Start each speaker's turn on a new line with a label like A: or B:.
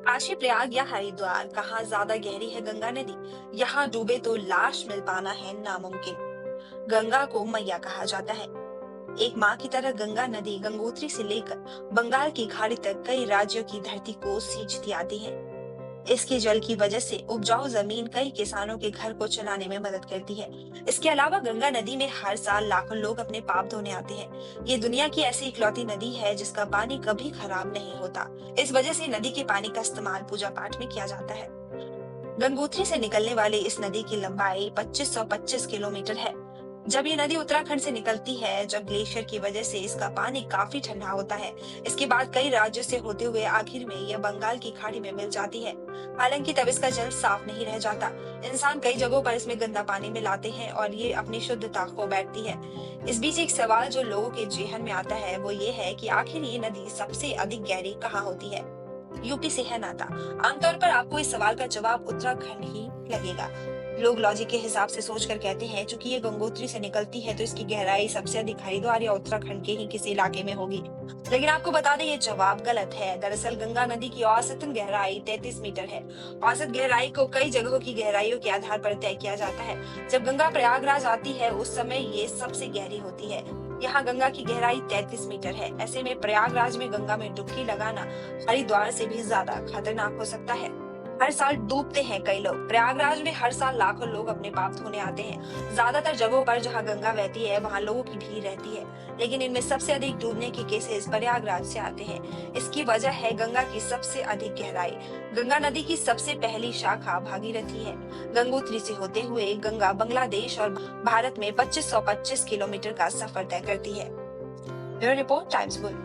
A: काशी, प्रयाग या हरिद्वार, कहाँ ज्यादा गहरी है गंगा नदी? यहाँ डूबे तो लाश मिल पाना है नामुमकिन। गंगा को मैया कहा जाता है। एक माँ की तरह गंगा नदी गंगोत्री से लेकर बंगाल की खाड़ी तक कई राज्यों की धरती को सींचती आती है। इसके जल की वजह से उपजाऊ जमीन कई किसानों के घर को चलाने में मदद करती है। इसके अलावा गंगा नदी में हर साल लाखों लोग अपने पाप धोने आते हैं। ये दुनिया की ऐसी इकलौती नदी है जिसका पानी कभी खराब नहीं होता। इस वजह से नदी के पानी का इस्तेमाल पूजा पाठ में किया जाता है। गंगोत्री से निकलने वाली इस नदी की लंबाई 2525 किलोमीटर है। जब ये नदी उत्तराखंड से निकलती है, जब ग्लेशियर की वजह से इसका पानी काफी ठंडा होता है, इसके बाद कई राज्यों से होते हुए आखिर में यह बंगाल की खाड़ी में मिल जाती है। हालांकि तब इसका जल साफ नहीं रह जाता। इंसान कई जगहों पर इसमें गंदा पानी मिलाते हैं और ये अपनी शुद्धता खो बैठती है। इस बीच एक सवाल जो लोगों के जेहन में आता है वो ये है कि आखिर ये नदी सबसे अधिक गहरी कहाँ होती है? यूपी से है नाता। आमतौर पर आपको इस सवाल का जवाब उत्तराखंड ही लगेगा। लोग लॉजिक के हिसाब से सोचकर कहते हैं क्योंकि ये गंगोत्री से निकलती है तो इसकी गहराई सबसे अधिक हरिद्वार या उत्तराखंड के ही किसी इलाके में होगी। लेकिन आपको बता दें ये जवाब गलत है। दरअसल गंगा नदी की औसतन गहराई 33 मीटर है। औसत गहराई को कई जगहों की गहराइयों के आधार पर तय किया जाता है। जब गंगा प्रयागराज आती है उस समय ये सबसे गहरी होती है। यहाँ गंगा की गहराई 33 मीटर है। ऐसे में प्रयागराज में गंगा में डुबकी लगाना हरिद्वार से भी ज्यादा खतरनाक हो सकता है। हर साल डूबते हैं कई लोग। प्रयागराज में हर साल लाखों लोग अपने पाप धोने आते हैं। ज्यादातर जगहों पर जहाँ गंगा बहती है वहाँ लोगों की भीड़ रहती है, लेकिन इनमें सबसे अधिक डूबने के केसेस प्रयागराज से आते हैं। इसकी वजह है गंगा की सबसे अधिक गहराई। गंगा नदी की सबसे पहली शाखा भागीरथी है। गंगोत्री से होते हुए गंगा बांग्लादेश और भारत में 2525 किलोमीटर का सफर तय करती है। Bureau report, times good.